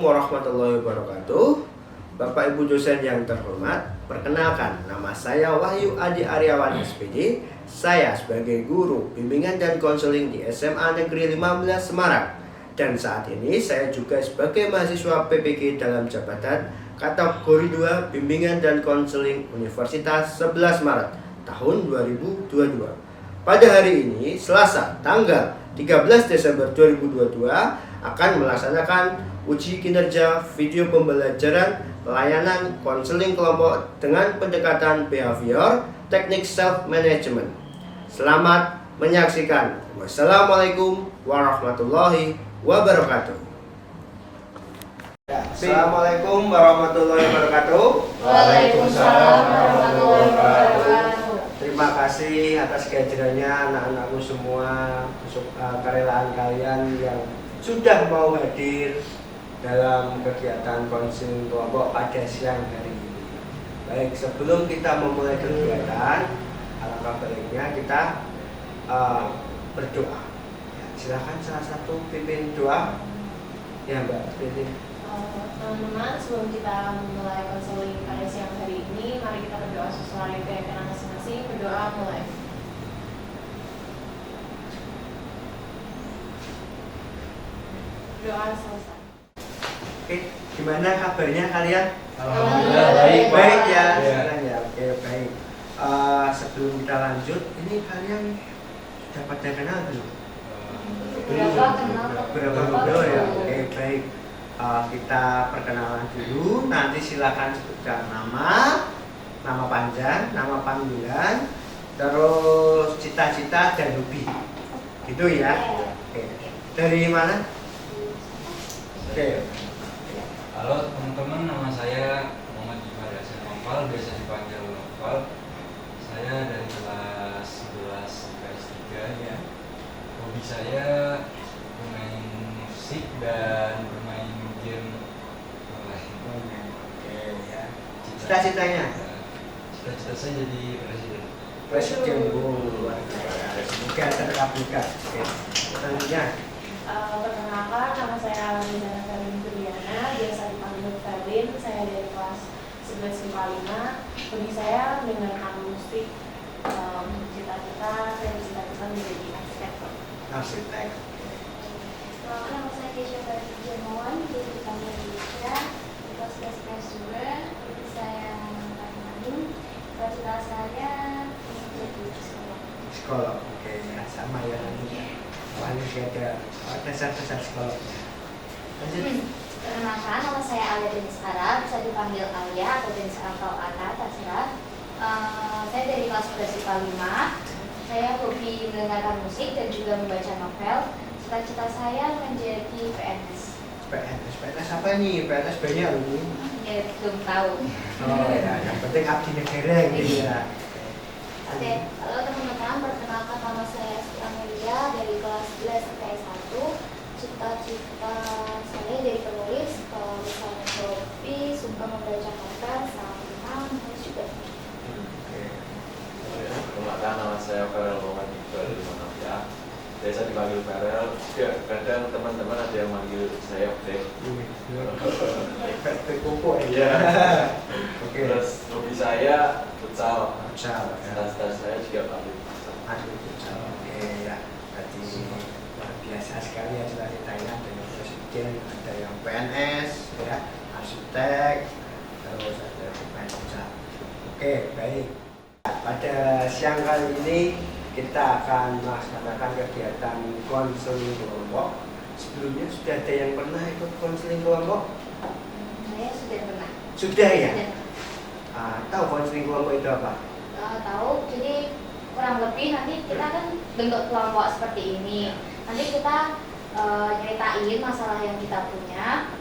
warahmatullahi wabarakatuh. Bapak Ibu dosen yang terhormat, perkenalkan nama saya Wahyu Adi Aryawan SPD. Saya sebagai guru bimbingan dan konseling di SMA Negeri 15 Semarang. Dan saat ini saya juga sebagai mahasiswa PPG dalam jabatan kategori 2 bimbingan dan konseling Universitas 11 Maret tahun 2022. Pada hari ini, Selasa, tanggal 13 Desember 2022, akan melaksanakan uji kinerja video pembelajaran layanan konseling kelompok dengan pendekatan behavior teknik self-management. Selamat menyaksikan. Wassalamualaikum warahmatullahi wabarakatuh. Assalamualaikum warahmatullahi wabarakatuh. Waalaikumsalam warahmatullahi wabarakatuh. Terima kasih atas kehadirannya anak-anakku semua, kerelaan kalian yang sudah mau hadir dalam kegiatan konseling kelompok pada siang hari ini. Baik, sebelum kita memulai kegiatan, alangkah baiknya kita berdoa. Ya, silakan salah satu pimpin doa. Ya Mbak, pimpin. Teman-teman, sebelum kita memulai konseling pada siang hari ini, mari kita berdoa sesuai keyakinan masing-masing. Berdoa mulai. Doa selesai. Oke, gimana kabarnya kalian? Alhamdulillah Baik, baik ya. Ya. Sekarang ya, oke baik. Sebelum kita lanjut, ini kalian sudah pada kenal belum? Berapa kenal? Berapa ya? Oke baik. Kita perkenalan dulu. Nanti silakan sebutkan nama panjang, nama panggilan, terus cita-cita dan hobi. Gitu ya. Oke. Dari mana? Oke. Halo teman-teman, nama saya Muhammad Iqbal Yasin Noval, biasa dipanggil Noval. Saya dari kelas 11 IPS 3 ya. Hobi saya bermain musik dan bermain game online. Oke ya. Cita-citanya? Cita-cita saya jadi presiden. Presiden luar biasa. Semoga terkabulkan. Oke. Selanjutnya. Perkenalkan, nama saya Lina Karin Juliana, biasa dipanggil Ferlin. Saya dari kelas 11 IPA 5. Hobi saya mendengarkan musik. Cita-cita saya bercita-cita menjadi arsitektur. Arsitek. Nama saya Keisha dari Jemawan, jadi dipanggil Keisha, di kelas 11 IPS juga. Hobi saya main, cita-cita saya menjadi psikolog. Psikolog. Oke ya, sama ya nanti. Paling ada dasar-dasar psikolognya. Lanjut. Perkenalkan, nama saya Alia Deniskara, bisa dipanggil Alia atau Denis atau Ata, terserah. Saya dari kelas 11 IPA 5. Saya hobi mendengarkan musik dan juga membaca novel. Cita-cita saya menjadi PNS. PNS apa nih? PNS banyak loh ini. Ya, belum tahu. Oh ya, yang penting abdi negara gitu ya. Oke, halo teman-teman, perkenalkan nama saya Esti Amelia dari kelas 11 IPS 1. Cita-cita saya jadi penulis, kalau misalnya hobi, suka membaca novel, sama menulis juga. Oke. Perkenalkan, nama saya Farel Muhammad Iqbal dari Manapya. Biasa dipanggil Farel. Ya, kadang teman-teman ada yang manggil saya Bek. Bek kuku ya. Iya. Oke. Terus hobi saya futsal. Futsal. Cita-cita saya juga paling futsal. Aduh, futsal. Oke ya. Berarti luar biasa sekali ya cita-citanya. Ada yang presiden, ada yang PNS, ya, arsitek, terus ada pemain futsal. Oke, baik. Pada siang kali ini kita akan melaksanakan kegiatan konseling kelompok. Sebelumnya sudah ada yang pernah ikut konseling kelompok? Saya sudah pernah. Sudah ya? Sudah. Tahu konseling kelompok itu apa? Tahu, jadi kurang lebih nanti kita kan bentuk kelompok seperti ini. Nanti kita nyeritain masalah yang kita punya.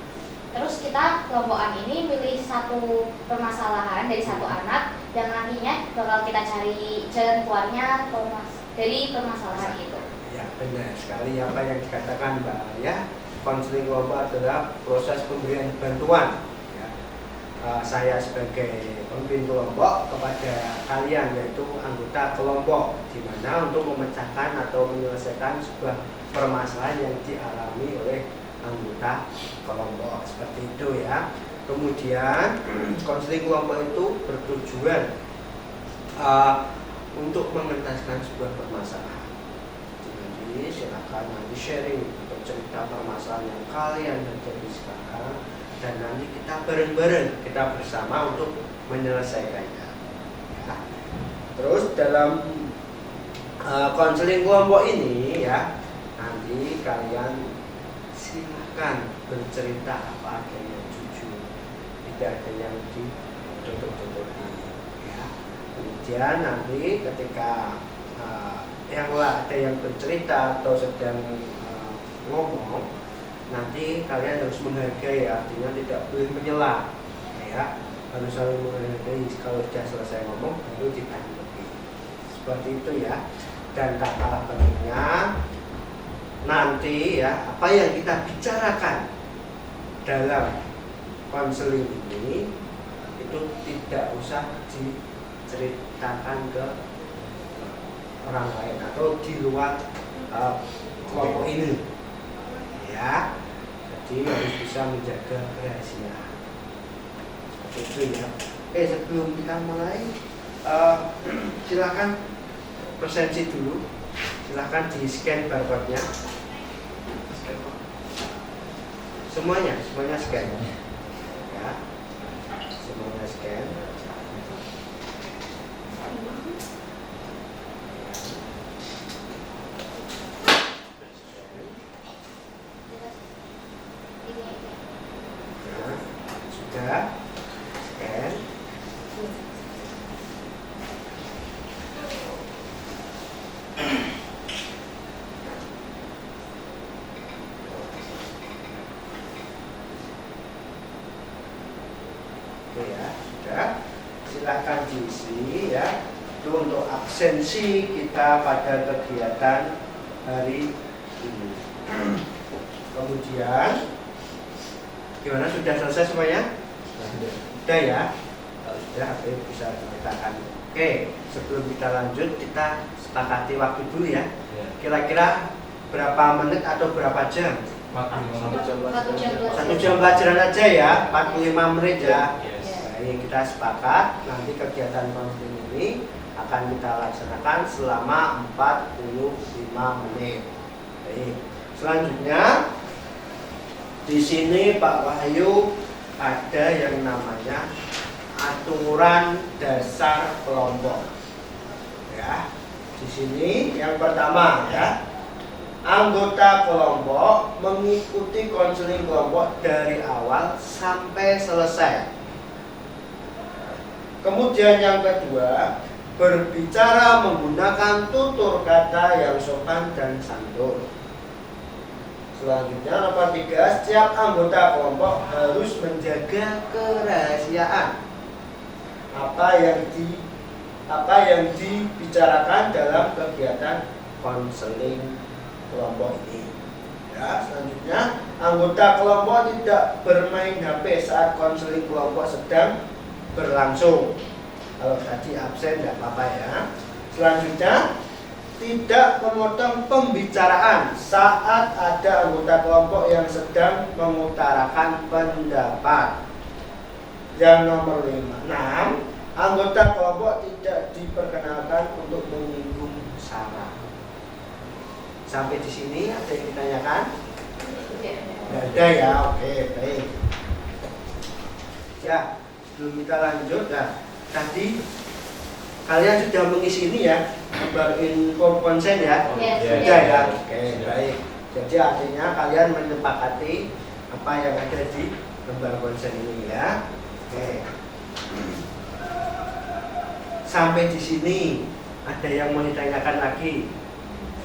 Terus kita kelompokan ini pilih satu permasalahan dari satu anak dan nantinya bakal kita cari jalan keluarnya dari permasalahan itu. Ya benar sekali apa yang dikatakan Mbak Alia. Konseling kelompok adalah proses pemberian bantuan. Ya. Saya sebagai pemimpin kelompok kepada kalian yaitu anggota kelompok, di mana untuk memecahkan atau menyelesaikan sebuah permasalahan yang dialami oleh anggota kelompok seperti itu ya. Kemudian konseling kelompok itu bertujuan untuk mengentaskan sebuah permasalahan. Jadi silakan nanti sharing atau cerita permasalahan yang kalian hadapi sekarang, dan nanti kita bareng-bareng, kita bersama untuk menyelesaikannya. Ya. Terus dalam konseling kelompok ini ya, nanti kalian silakan bercerita apa adanya yang jujur, tidak ada yang ditutup-tutupi. Ya. Kemudian nanti ketika ada yang bercerita atau sedang ngomong, nanti kalian harus menghargai, artinya tidak boleh menyela, ya, harus selalu menghargai. Kalau sudah selesai ngomong baru ditanggapi, seperti itu ya. Dan tak kalah pentingnya nanti ya, apa yang kita bicarakan dalam konseling ini itu tidak usah diceritakan ke orang lain atau di luar kelompok ini ya. Jadi harus bisa menjaga kerahasiaan seperti itu ya. Oke, sebelum kita mulai silakan presensi dulu, silakan di scan barcode-nya. Semuanya scan ya, semuanya scan. Nah, sudah scan. Oke ya, sudah. Silahkan diisi ya. Itu untuk absensi kita pada kegiatan hari ini. Kemudian gimana, sudah selesai semuanya? Sudah ya. Kalau sudah, bisa dinyatakan. Oke, sebelum kita lanjut, kita sepakati waktu dulu ya. Kira-kira berapa menit atau berapa jam? 1 jam pelajaran aja ya, 45 menit ya. Baik, kita sepakat nanti kegiatan konseling ini akan kita laksanakan selama 45 menit. Baik. Selanjutnya di sini Pak Wahyu ada yang namanya aturan dasar kelompok. Ya. Di sini yang pertama ya, anggota kelompok mengikuti konseling kelompok dari awal sampai selesai. Kemudian yang kedua, berbicara menggunakan tutur kata yang sopan dan santun. Selanjutnya nomor 3, setiap anggota kelompok harus menjaga kerahasiaan apa yang dibicarakan dalam kegiatan konseling kelompok ini. Ya, selanjutnya anggota kelompok tidak bermain HP saat konseling kelompok sedang berlangsung. Kalau tadi absen tidak apa-apa ya. Selanjutnya, tidak memotong pembicaraan saat ada anggota kelompok yang sedang mengutarakan pendapat. Yang nomor 6, anggota kelompok tidak diperkenalkan untuk menyinggung sara. Sampai di sini ada yang ditanyakan? Tidak ada ya, oke, baik. Ya, sebelum kita lanjut, nah, tadi kalian sudah mengisi ini ya, gambar info konsen ya? Sudah ya, oke, baik. Jadi artinya kalian menyepakati apa yang ada di gambar konsen ini ya. Oke. Sampai di sini ada yang mau ditanyakan lagi?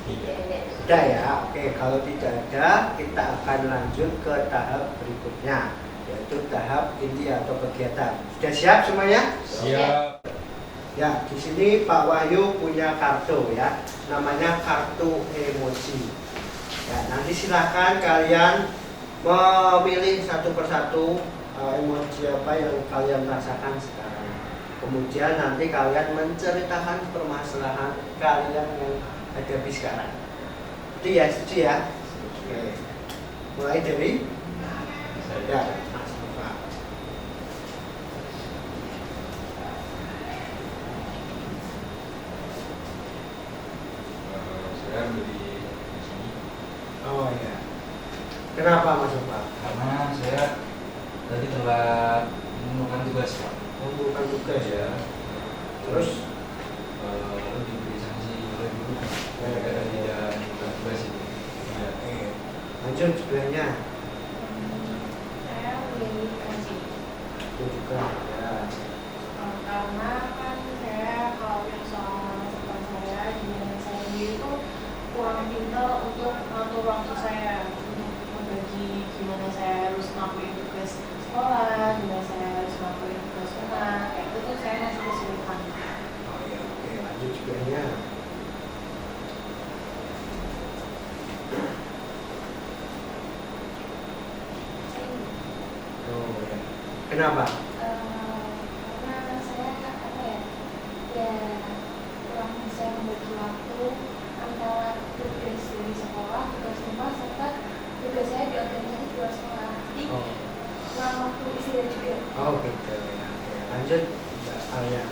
Tidak ya, oke. Kalau tidak ada, kita akan lanjut ke tahap berikutnya, yaitu tahap inti atau kegiatan. Sudah siap semuanya? Siap. Ya, di sini Pak Wahyu punya kartu ya, namanya kartu emoji. Ya, nanti silakan kalian memilih satu persatu emoji apa yang kalian rasakan sekarang. Kemudian nanti kalian menceritakan permasalahan kalian yang hadapi sekarang. Itu ya, setuju ya? Oke. Mulai dari Saya, ya, Mas Nova. saya beli di sini Oh ya. Kenapa Mas Nova? karena saya tadi telah menemukan tugas Pak. Bukan tugas ya. Terus Lalu diberi sanksi oleh guru gara-gara tidak menemukan tugas itu. Ya. lanjut sebelahnya. Saya beli kaji. Itu juga ya. Karena kan saya kalau yang soal masukan saya gimana saya sendiri itu kurang pintar untuk mengatur waktu saya untuk membagi gimana saya harus ngelakuin tugas sekolah, gimana saya harus ngelakuin tugas rumah, kayak itu tuh saya masih kesulitan. Oh ya, oke, lanjut sebelahnya. Oh ya. Kenapa? Karena saya apa ya, ya kurang bisa membagi waktu antara tugas dari sekolah, tugas rumah, serta tugas saya di organisasi di luar sekolah. Jadi Oh, kurang waktu istirahat juga. oh gitu ya. Oke, lanjut Mbak Alia.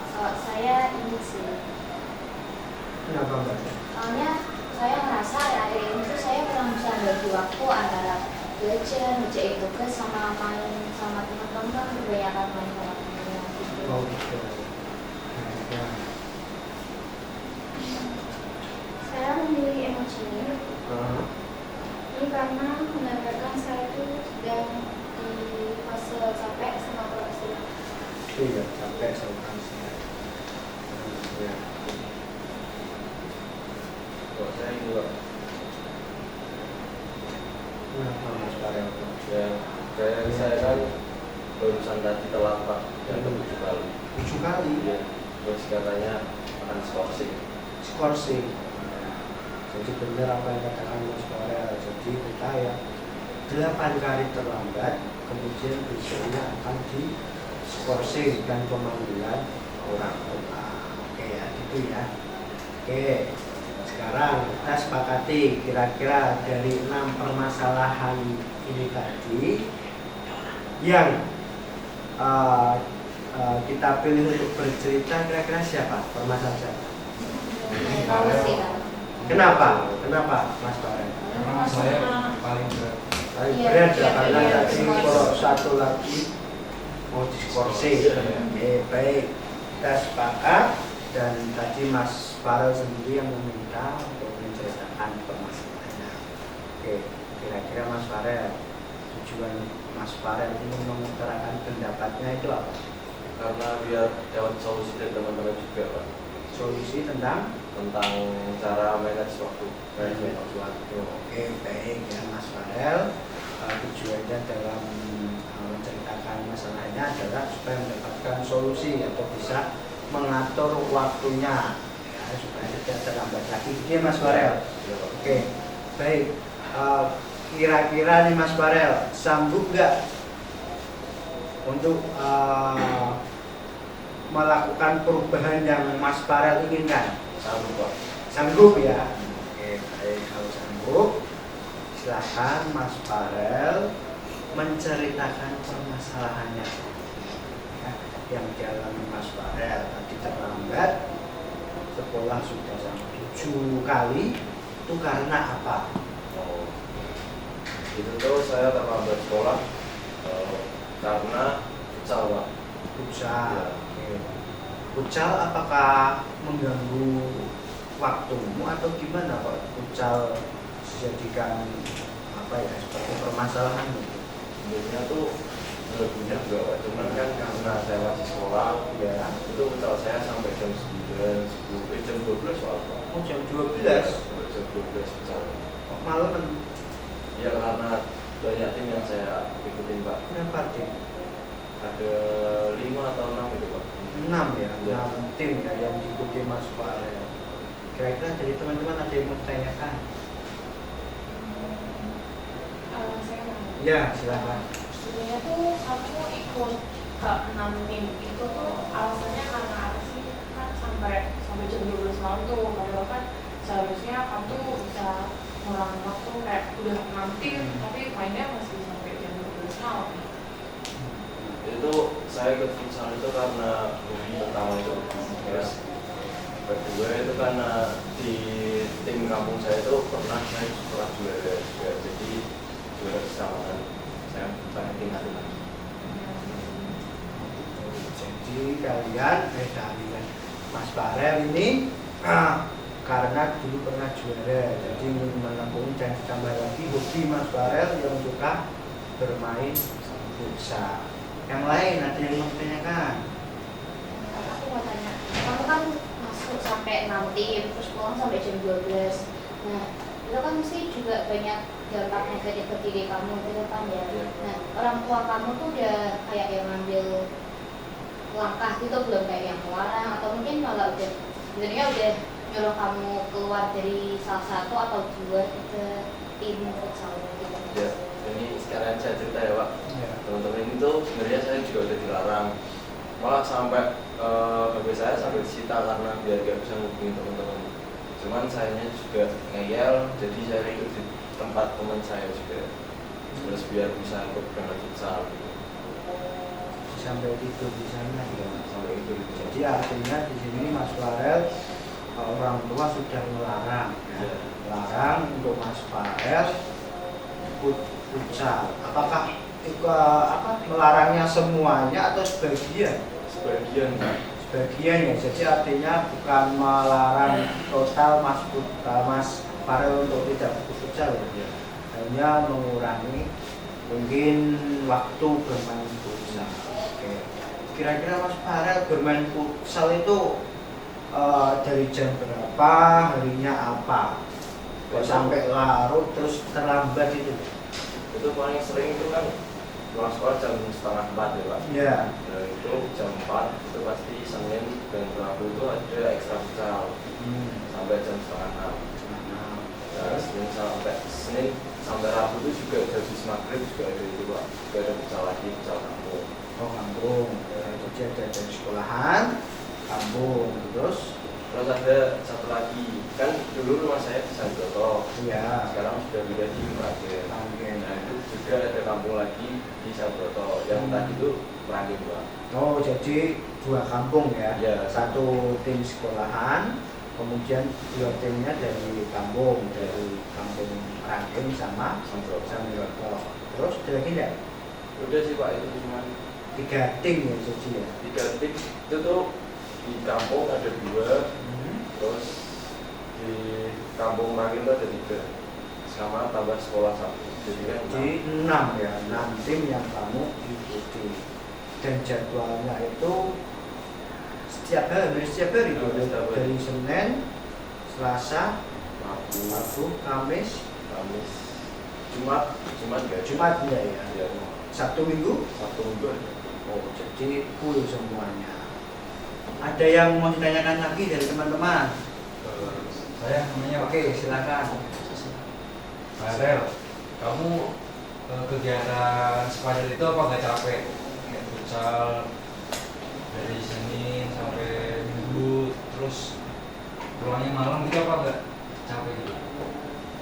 Kalau saya ini sih, Kenapa Mbak? soalnya saya ngerasa akhir ini tuh saya kurang bisa bagi waktu antara belajar, ngerjain tugas sama main sama teman-teman, kebanyakan main sama teman gitu. Oh gitu. Ya. Saya memilih emoji Ah, ini karena menandakan saya itu sedang di fase capek sama berhasil. iya, capek sama saya. Ya. Kalau saya juga Kenapa Mas Farel? ya saya kan barusan tadi telat Pak yang 7 kali. 7 kali Iya. Terus katanya akan skorsing. skorsing. Jadi benar apa yang katakan Mas Farel. Jadi kita ya 8 kali terlambat, kemudian besoknya akan di skorsing dan pemanggilan orang tua. Oke ya, gitu ya. Oke, sekarang kita sepakati kira-kira dari 6 permasalahan ini tadi yang kita pilih untuk bercerita, kira-kira siapa? Permasalahan siapa? Kalau sih kan. Kenapa? Kenapa Mas Farel? Karena saya paling berat. Paling Iya, berat iya, ya, karena iya, tadi skorsing. kalau satu lagi mau diskorsing. Oke, baik, kita sepakat. Dan tadi Mas Farel sendiri yang meminta untuk menceritakan permasalahannya. Oke, kira-kira Mas Farel, tujuan Mas Farel ini mengutarakan pendapatnya itu apa? Karena biar dapat solusi dari teman-teman juga Pak Solusi tentang tentang cara manage waktu. manage waktu. Oke, baik ya Mas Farel. Tujuannya dalam menceritakan masalahnya adalah supaya mendapatkan solusi atau bisa mengatur waktunya ya, supaya tidak terlambat lagi. Oke Mas Farel. Iya, Pak. Oke, baik. Kira-kira nih Mas Farel sanggup nggak untuk melakukan perubahan yang Mas Farel inginkan? Sanggup Pak. Sanggup ya. Oke, baik, kalau sanggup silakan Mas Farel menceritakan permasalahannya ya, yang dialami Mas Farel tadi terlambat sekolah sudah sampai 7 kali, itu karena apa? Oh. Itu tuh saya terlambat sekolah karena futsal Pak. Futsal. Iya. Oke. Futsal apakah mengganggu waktumu atau gimana Pak? Futsal dijadikan apa ya, seperti permasalahan gitu. Sebenarnya tuh lebihnya juga Pak. Cuman kan karena saya masih sekolah Ya. itu futsal saya sampai jam 9, 10, jam 12 soal Pak. Oh, jam 12. Jam 12 futsal. Kok malam? Ya karena banyak tim yang saya ikutin Pak. Kenapa tim? Ada 5 atau 6 itu Pak. 6 ya, Ya. 6 tim ya yang diikuti Mas Farel. Kira-kira dari teman-teman ada yang mau ditanyakan? Saya mau. Ya, silakan. Sebenarnya tuh aku ikut ke 6 tim itu tuh alasannya karena apa sampai jam 12 malam tuh, padahal kan seharusnya kamu tuh bisa ngurangin waktu kayak udah 6 tim tapi mainnya masih sampai jam 12 malam. Itu saya ikut futsal itu karena hobi pertama itu, terus kedua itu karena di tim kampung saya itu pernah saya juara juga, jadi juara kecamatan saya pengen tinggal lagi. Jadi kalian Mas Farel ini karena dulu pernah juara, jadi ingin menempuh dan ditambah lagi hobi Mas Farel yang suka bermain futsal. Yang lain ada yang mau ditanyakan? Aku mau tanya, kamu kan masuk sampai 6 tim, terus pulang sampai jam 12. Nah, itu kan mesti juga banyak dampak negatif ke diri kamu gitu kan ya. Nah, orang tua kamu tuh udah kayak yang ngambil langkah gitu belum, kayak yang melarang atau mungkin malah udah sebenarnya udah nyuruh kamu keluar dari salah satu atau dua ke tim futsal gitu. Ya, ini sekarang saya cerita ya Pak. Ya. Teman-teman ini tuh sebenarnya saya juga udah dilarang, malah sampai HP saya sampai disita karena biar gak bisa ngubungin teman-teman. Cuman sayanya juga ngeyel, jadi saya ikut di tempat teman saya juga, terus biar bisa ikut berangkat futsal gitu. Sampai tidur di sana ya. Sampai itu gitu. Jadi artinya di sini Mas Farel orang tua sudah melarang, ya. Ya. Melarang untuk Mas Farel ikut futsal. Apakah melarangnya semuanya atau sebagian? Sebagian Pak. Sebagian ya. Jadi artinya bukan melarang total Mas Farel untuk tidak ikut futsal ya. Hanya mengurangi mungkin waktu bermain futsal. Oke. Kira-kira Mas Farel bermain futsal itu dari jam berapa, harinya apa? Kok sampai larut terus terlambat itu? Itu paling sering itu kan pulang sekolah jam 3:30 ya Pak. Ya. Dan itu jam 4 itu pasti Senin dan Rabu itu ada ekstra futsal sampai jam 5:30. Nah, Senin sampai Rabu itu juga habis maghrib juga ada itu Pak, juga ada futsal lagi, futsal kampung. Oh kampung. Jadi ada dari sekolahan, kampung, terus ada satu lagi, kan dulu rumah saya di Sabroto, ya. sekarang sudah pindah di Meranggen. Nah itu juga ada kampung lagi di Sabroto, yang tadi itu Meranggen Pak. Oh jadi dua kampung ya? Ya. Satu tim sekolahan, kemudian dua timnya dari kampung Meranggen sama Sabroto. Terus ada lagi enggak? Udah sih Pak, itu cuma 3 tim ya jadi ya? 3 tim itu tuh di kampung ada 2, terus di kampung Meranggen itu ada 3, sama tambah sekolah 1, jadi kan Jadi 6 ya, 6 tim yang kamu ikuti. Dan jadwalnya itu setiap hari itu dari Senin, Selasa, Rabu, Kamis, Jumat ya. Jumat enggak ya? Ya, Sabtu Minggu? Sabtu Minggu ada. Oh, jadi full semuanya. Ada yang mau ditanyakan lagi dari teman-teman? Saya namanya Oke, silakan. Farel, kamu kegiatan sepadan itu apa nggak capek? Kayak futsal dari Senin sampai Minggu, terus pulangnya malam gitu apa nggak capek gitu?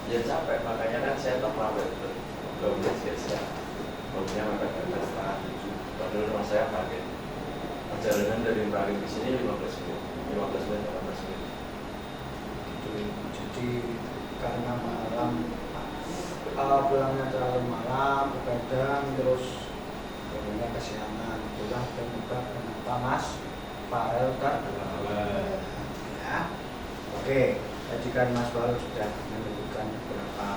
Ya capek, makanya kan saya tetap lambat belum sia-sia. Bangunnya mepet 6:30, padahal rumah saya kaget. Perjalanan dari Meranggen ke sini 15 menit, 18 menit. Jadi karena malam pulangnya terlalu malam, begadang, terus punya kesiangan, pulang penyebab kenapa Mas Farel terlambat. Ya. Oke, tadi kan Mas Farel sudah menyebutkan beberapa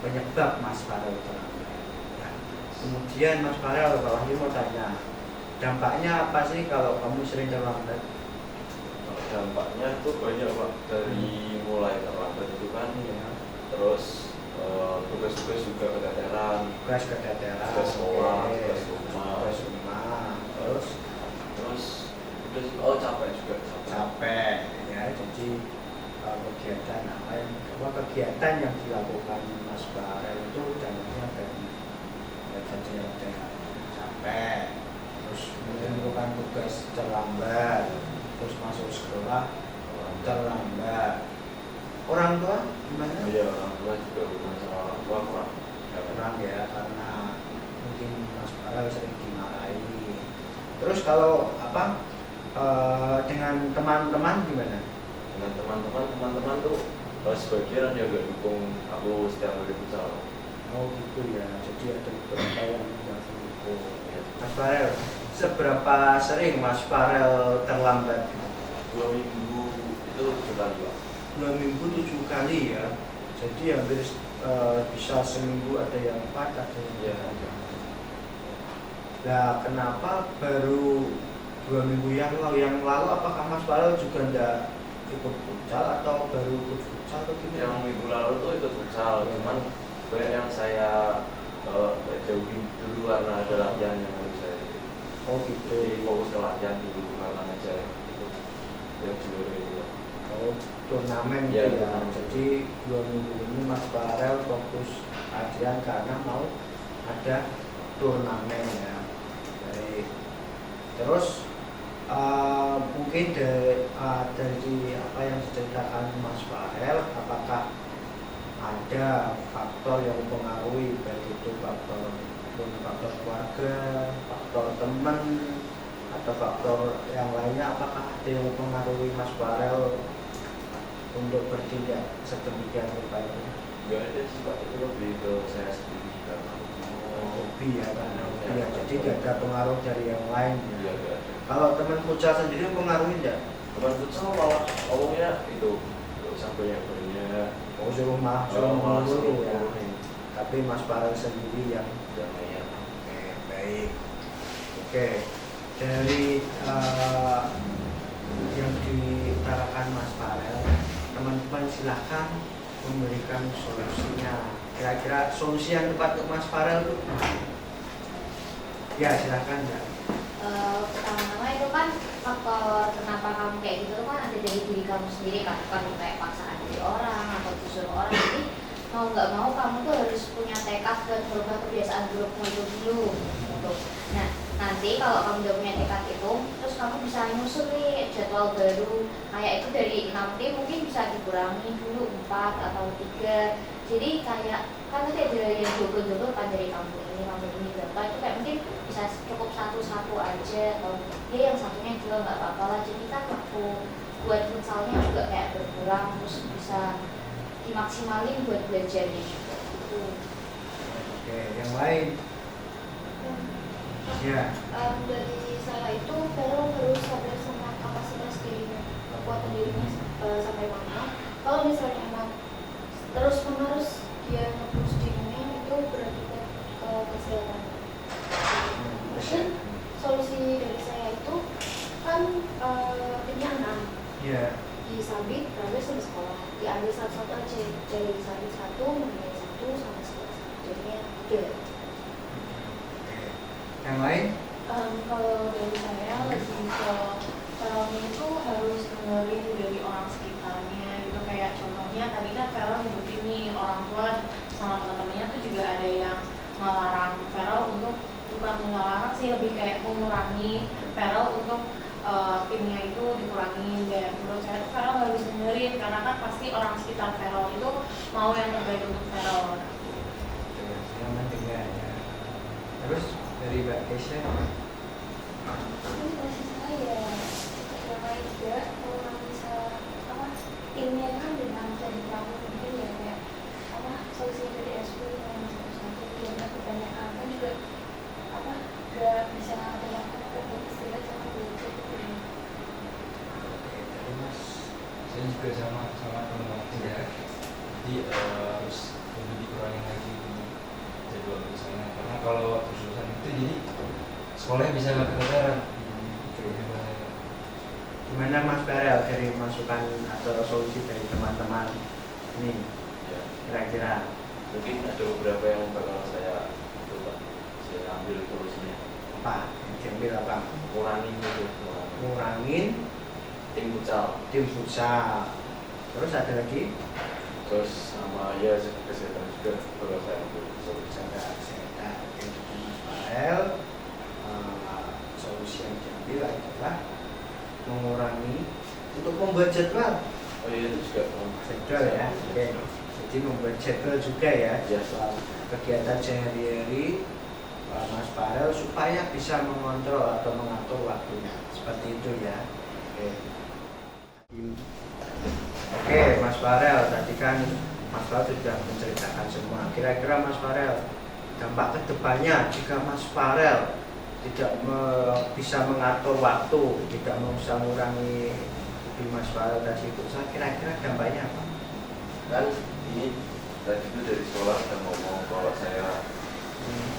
penyebab Mas Farel terlambat. Ya. Kemudian Mas Farel, Pak Wahyu mau tanya, dampaknya apa sih kalau kamu sering terlambat? Dampaknya tuh banyak Pak, dari mulai terlambat itu kan, Ya. terus tugas-tugas juga keteteran, Tugas keteteran, tugas sekolah, oke. tugas rumah, Tugas rumah, terus capek juga, capek ya. Jadi kegiatan yang dilakukan Mas Farel itu dampaknya banyak. Ya, jadi ada capek, terus menentukan tugas terlambat, terus masuk sekolah terlambat. Orang tua gimana? Iya, orang tua juga hubungan sama orang tua kurang. Kurang ya, karena mungkin Mas Farel sering dimarahi. Terus kalau apa dengan teman-teman gimana? Dengan teman-teman tuh sebagian dia gak dukung aku setiap hari futsal. Oh gitu ya, jadi ada beberapa yang tidak mendukung. Ya. Mas Farel, seberapa sering Mas Farel terlambat? 2 minggu itu 7 kali Pak. 2 minggu 7 kali ya, jadi hampir bisa seminggu ada yang 4, ada yang Iya. Nah, kenapa baru 2 minggu yang lalu apakah Mas Farel juga tidak ikut futsal atau baru ikut futsal atau gimana? Yang minggu lalu tuh ikut futsal, cuman banyak yang saya jauhin dulu karena ada latihan yang harus saya ikut. Oh gitu. Jadi fokus ke latihan dulu karena aja ikut yang juara itu. Oh, turnamen Iya, gitu ya. turnamen. Jadi 2 minggu ini Mas Farel fokus latihan karena mau ada turnamen ya. Baik. Terus mungkin dari apa yang diceritakan Mas Farel, apakah ada faktor yang mempengaruhi, baik itu faktor keluarga, faktor teman, atau faktor yang lainnya, apakah ada yang mempengaruhi Mas Farel untuk bertindak sedemikian rupa itu? Enggak ada sih Pak, itu lebih ke saya sendiri karena Hobi ya, karena hobi ya. Jadi tidak ada pengaruh dari yang lain. Iya, enggak ada. Kalau teman futsal sendiri mempengaruhi tidak? Teman futsal malah ngomongnya itu nggak usah banyak-banyak. Oh, suruh malah Malah dulu suruh ya. turunin. Tapi Mas Farel sendiri yang Damaian. oke, baik. Oke, dari yang diutarakan Mas Farel, teman-teman silahkan memberikan solusinya. Kira-kira solusi yang tepat untuk Mas Farel itu? Ya, silahkan ya. Pertama-tama itu kan faktor kenapa kamu kayak gitu tuh kan ada dari diri kamu sendiri kan, bukan kayak paksaan dari orang atau disuruh orang. Jadi mau nggak mau kamu tuh harus punya tekad buat merubah kebiasaan burukmu itu dulu gitu. Nah, nanti kalau kamu udah punya tekad itu, terus kamu bisa nyusun nih jadwal baru. Kayak itu dari 6 tim mungkin bisa dikurangi dulu 4 atau 3. Jadi kayak kan nanti ada yang double kan dari kampung ini berapa, itu kayak mungkin bisa cukup satu aja, atau ya yang satunya juga nggak apa-apa lah. Jadi kan waktu buat futsalnya juga kayak berkurang, terus bisa dimaksimalin buat belajarnya juga gitu. Oke, yang lain. Ya. Dari saya itu Vero harus sadar sama kapasitas dirinya, kekuatan dirinya sampai mana. Kalau misalnya emang terus menerus dia nge-push dirinya, itu berarti ke kesehatan. Mungkin solusi dari saya itu kan timnya 6, Ya. disabit berarti sampai sekolah, diambil satu-satu aja, dari sabit 1, mengenai 1 sampai sekolah, jadinya 3. Oke. Yang lain? Kalau dari saya lebih ke Veron itu harus dengerin dari orang sekitarnya gitu. Kayak contohnya tadi kan Veron nyebutin nih orang tua sama teman-temannya tuh juga ada yang melarang Veron untuk, bukan melarang sih, lebih kayak mengurangi Veron untuk timnya itu dikurangin. Dan menurut saya tuh Veron harus dengerin karena kan pasti orang sekitar Veron itu mau yang terbaik untuk Veron. Yang mendengar ya. Terus dari Mbak Kesha? Ini masih saya terkait juga kalau misal timnya kan dengan jadi kamu mungkin ya kayak solusi dari S10 yang satu-satu yang kebanyakan kan juga nggak bisa terlakukan untuk istirahat sama belajar gitu. Oke, tadi Mas. Saya juga sama teman waktunya, jadi harus lebih dikurangin lagi jadwal misalnya, karena kalau waktu susah itu jadi sekolahnya bisa nggak kedengaran. Gimana Mas Farel dari masukan atau solusi dari teman-teman ini Ya, kira-kira? mungkin ada beberapa yang bakal saya coba saya ambil solusinya. Apa? Yang diambil apa? Kurangin itu, Ngurangin tim futsal, tim futsal. Terus ada lagi? terus sama ya kesehatan juga bakal saya ambil solusi. Jaga kesehatan. Oke, Mas Farel. yang diambil adalah mengurangi untuk membuat jadwal. Oh iya itu juga. Jadwal ya, oke. Jadi membuat jadwal juga ya, Iya. jadwal kegiatan sehari-hari Mas Farel supaya bisa mengontrol atau mengatur waktunya. Seperti itu ya. Oke. Oke, Mas Farel, tadi kan Mas Farel sudah menceritakan semua. Kira-kira Mas Farel, dampak kedepannya jika Mas Farel tidak bisa mengatur waktu, tidak bisa mengurangi hobi Mas Farel tadi itu, kira-kira dampaknya apa? Kan ini tadi itu dari sekolah udah ngomong kalau saya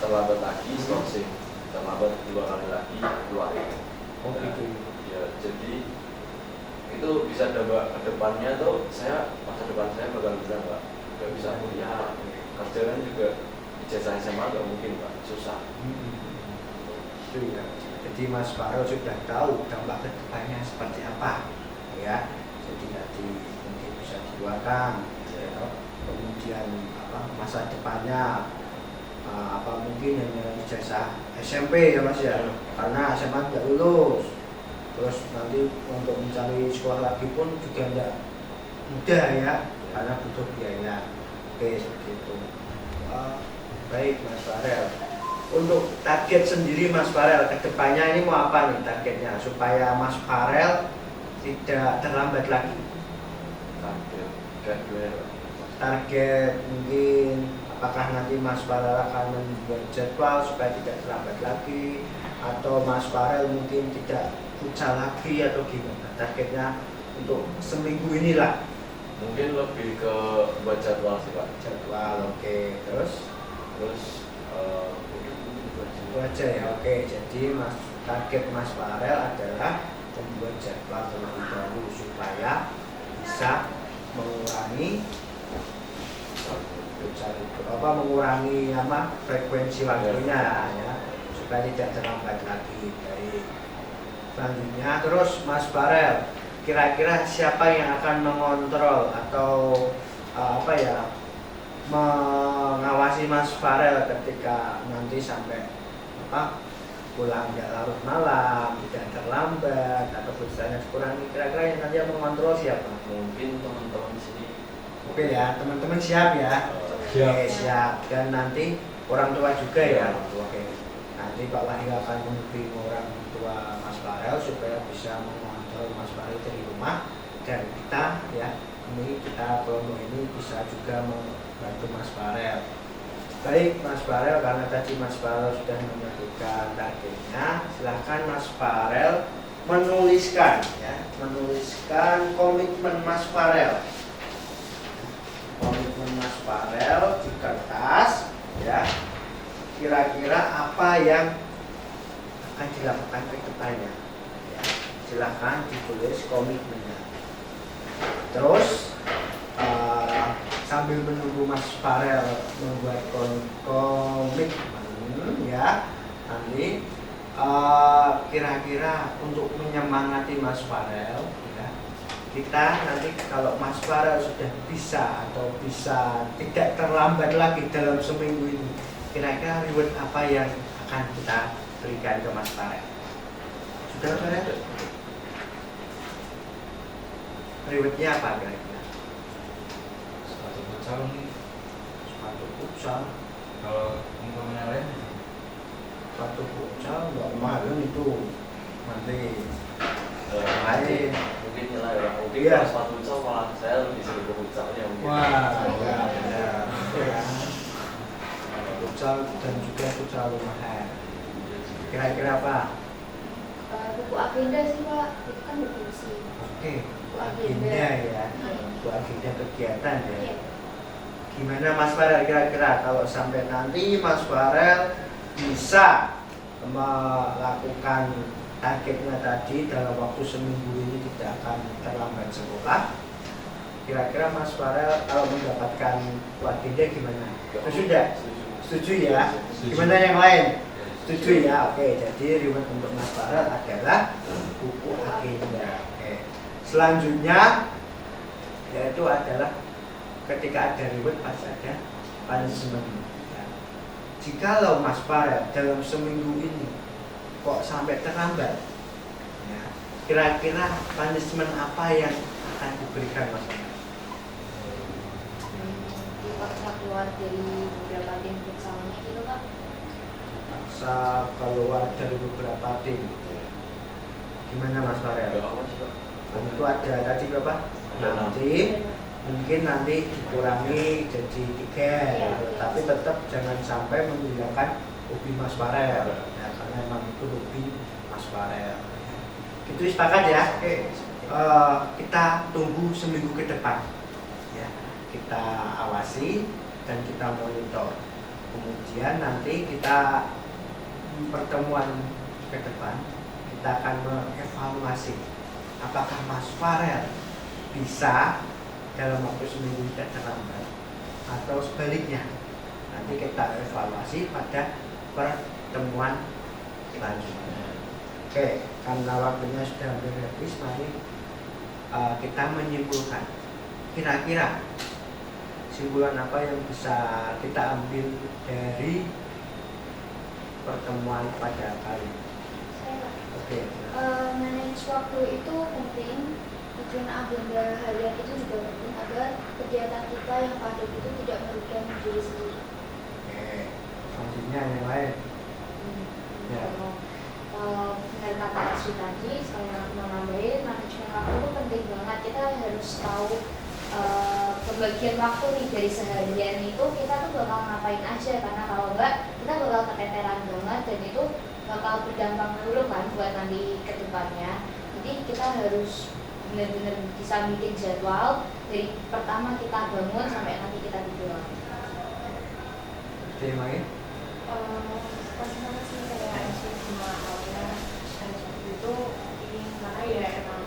terlambat lagi sourcing, terlambat 2 kali lagi keluar. Oh gitu. Ya jadi itu bisa dampak kedepannya tuh masa depan saya bakal bilang Pak nggak bisa kuliah, kerja kan juga ijazah SMA nggak mungkin Pak, susah. Itu ya. Jadi Mas Farel sudah tahu dampak kedepannya seperti apa, ya. Jadi tadi mungkin bisa dikeluarkan, ya. Kemudian masa depannya mungkin hanya ijazah SMP ya Mas ya, karena SMA tidak lulus. Terus nanti untuk mencari sekolah lagi pun juga tidak mudah ya, karena butuh biaya. Oke, seperti itu. Baik Mas Farel. Untuk target sendiri Mas Farel kedepannya ini mau apa nih targetnya supaya Mas Farel tidak terlambat lagi? Target kayak gimana Pak? Target mungkin apakah nanti Mas Farel akan membuat jadwal supaya tidak terlambat lagi, atau Mas Farel mungkin tidak futsal lagi, atau gimana targetnya untuk seminggu inilah? Mungkin lebih ke buat jadwal sih Pak. Jadwal, oke. Terus Mungkin itu aja. itu aja ya, oke. Jadi target Mas Farel adalah membuat jadwal terlebih dahulu supaya bisa mengurangi mengurangi frekuensi waktunya ya, supaya tidak terlambat lagi. Baik. Selanjutnya terus Mas Farel, kira-kira siapa yang akan mengontrol atau mengawasi Mas Farel ketika nanti sampai pulang tidak larut malam, tidak terlambat atau misalnya dikurangi, kira-kira yang nanti yang mengontrol siapa? Mungkin teman-teman di sini. Oke ya, teman-teman siap ya? Siap. Oke, siap. Dan nanti orang tua juga ya? Orang tua. Oke. Nanti Pak Wahyu akan menghubungi orang tua Mas Farel supaya bisa mengontrol Mas Farel dari rumah, dan kita kelompok ini bisa juga membantu Mas Farel. Baik Mas Farel, karena tadi Mas Farel sudah menyebutkan targetnya, silahkan Mas Farel menuliskan komitmen Mas Farel. Komitmen Mas Farel di kertas ya. Kira-kira apa yang akan dilakukan ke depannya ya. Silahkan ditulis komitmennya. Terus sambil menunggu Mas Farel membuat komitmen ya, nanti kira-kira untuk menyemangati Mas Farel ya, kita nanti kalau Mas Farel sudah bisa atau bisa tidak terlambat lagi dalam seminggu ini, kira-kira reward apa yang akan kita berikan ke Mas Farel? Sudah Mas Farel? Rewardnya apa kira-kira? Sepatu futsal nih. Sepatu futsal. Kalau umpamanya lain Sepatu futsal nggak mahal itu nanti Mungkin nilai ya Pak. Mungkin Iya. kalau sepatu futsal malah saya lebih sering ke futsalnya mungkin. wah ya benar ya. Futsal dan juga futsal rumahan. Kira-kira apa? Buku agenda sih Pak, itu kan buku sih. Oke, agenda ya, buku agenda kegiatan ya. Iya. Gimana Mas Farel kira-kira kalau sampai nanti Mas Farel bisa melakukan targetnya tadi dalam waktu seminggu ini tidak akan terlambat sekolah, kira-kira Mas Farel kalau mendapatkan buku agenda gimana? Setuju tidak? Setuju ya? Setuju. Gimana yang lain? Setuju ya? Oke, jadi reward untuk Mas Farel adalah buku agenda. Oke. Selanjutnya yaitu adalah ketika ada reward pasti ada punishment. Ya. Jikalau Mas Farel dalam seminggu ini kok sampai terlambat? Ya. Kira-kira punishment apa yang akan diberikan Mas Farel? Dipaksa keluar dari beberapa tim futsalnya gitu Kak. Paksa keluar dari beberapa tim. Gimana Mas Farel? Itu ada tadi berapa? 6 tim. Mungkin nanti dikurangi jadi 3 gitu. Tapi tetap jangan sampai meninggalkan hobi Mas Farel ya, karena emang itu hobi Mas Farel. Itu sepakat ya. Kita tunggu seminggu ke depan ya. Kita awasi dan kita monitor. Kemudian nanti kita pertemuan ke depan kita akan mengevaluasi apakah Mas Farel bisa dalam waktu seminggu tidak terlambat atau sebaliknya. Nanti kita evaluasi pada pertemuan selanjutnya. Oke, karena waktunya sudah hampir habis, mari kita menyimpulkan. Kira-kira kesimpulan apa yang bisa kita ambil dari pertemuan pada kali ini? Oke. Manage waktu itu penting. Tujuan agenda harian itu juga penting agar kegiatan kita yang padat itu tidak merugikan diri sendiri. Oke. Selanjutnya yang lain. Ya. Benar kata Asri tadi, saya mau nambahin manajemen waktu itu penting banget. Kita harus tahu pembagian waktu nih dari seharian itu kita tuh bakal ngapain aja, karena kalau enggak kita bakal keteteran banget dan itu bakal berdampak buruk kan buat nanti ke depannya. Jadi kita harus benar-benar bisa bikin jadwal dari pertama kita bangun sampai nanti kita tidur. Oke, yang lain? Pas-pasan sih kayak sih sama awalnya dan seperti itu ini karena ya emang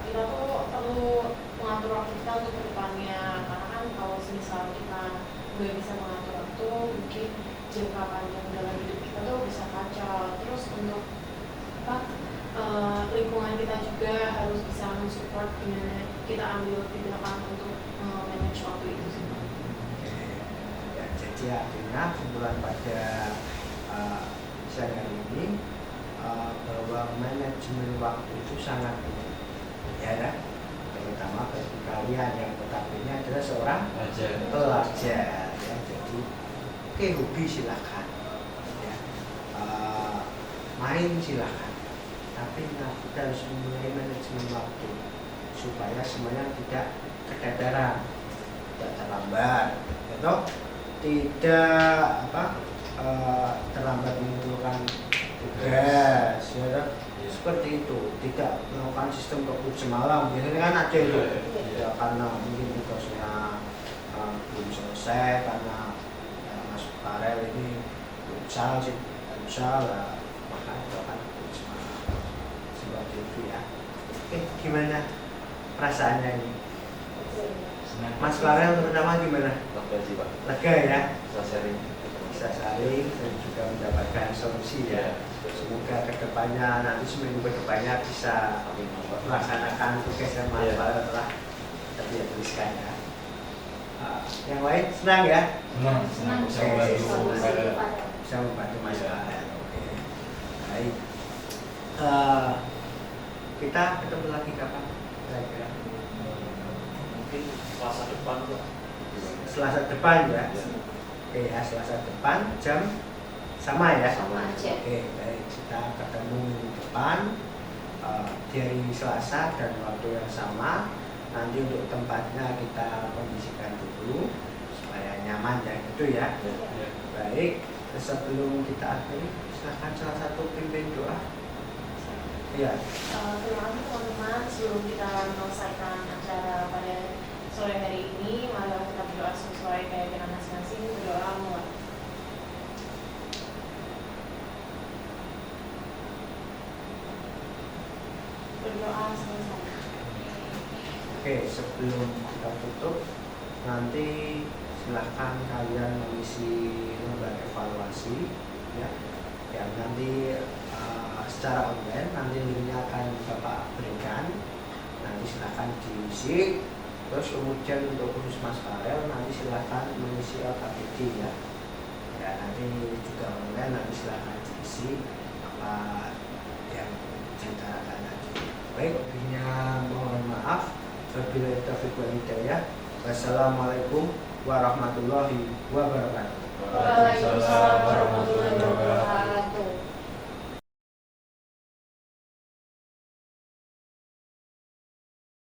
kita tuh perlu mengatur waktu kita untuk kedepannya, karena kan kalau misal kita nggak bisa mengatur waktu mungkin jangka panjang dalam hidup kita tuh bisa kacau. Terus untuk lingkungan kita juga harus bisa mensupport gimana kita ambil tindakan untuk manage waktu itu sih. Ya, jadi artinya kesimpulan pada siang hari ini bahwa manajemen waktu itu sangat penting, ya, terutama bagi kalian yang notabene adalah seorang pelajar. Ya, jadi oke, hobi silakan, ya, main silakan, tapi kita harus memulai manajemen waktu supaya semuanya tidak keteteran, tidak terlambat, atau tidak terlambat mengumpulkan tugas, ya, seperti itu. Tidak melakukan sistem kebut semalam, biasanya kan ada itu, ya, karena mungkin tugasnya belum selesai karena Mas Farel ini futsal sih, futsal lah, maka itu akan kebut semalam seperti itu ya. Oke, gimana perasaannya ini? Mas Farel terutama gimana? Lega sih Pak, Lega ya? bisa sharing Bisa saling dan juga mendapatkan solusi ya. Semoga kedepannya nanti seminggu kedepannya bisa melaksanakan tugas yang Mas Farel telah tadi ya tuliskan ya. Yang lain senang ya? Senang bisa membantu Bisa membantu Mas Farel. Oke. Baik. Kita ketemu lagi kapan? Kira-kira? mungkin Selasa depan Pak. Selasa depan ya. Oke ya, Selasa depan jam sama ya. Sama aja. Oke, baik, kita ketemu minggu depan di hari Selasa dan waktu yang sama. Nanti untuk tempatnya kita kondisikan dulu supaya nyaman ya, gitu ya. Baik, sebelum kita akhiri, silakan salah satu pimpin doa. Iya. Terima kasih teman-teman, sebelum kita menyelesaikan acara pada sore hari ini, mari kita berdoa sesuai keyakinan masing-masing. Berdoa mulai. Berdoa selesai. Oke, sebelum kita tutup, nanti silahkan kalian mengisi lembar evaluasi ya. Yang nanti secara online, nanti linknya akan Bapak berikan. Nanti silahkan diisi. Terus kemudian untuk khusus Mas Farel, nanti silahkan mengisi LKPD ya. Ya, nanti juga online, nanti silahkan diisi apa Baik, lebihnya mohon maaf. Wabillahi taufiq wal hidayah. Wassalamualaikum warahmatullahi wabarakatuh. Waalaikumsalam warahmatullahi wabarakatuh.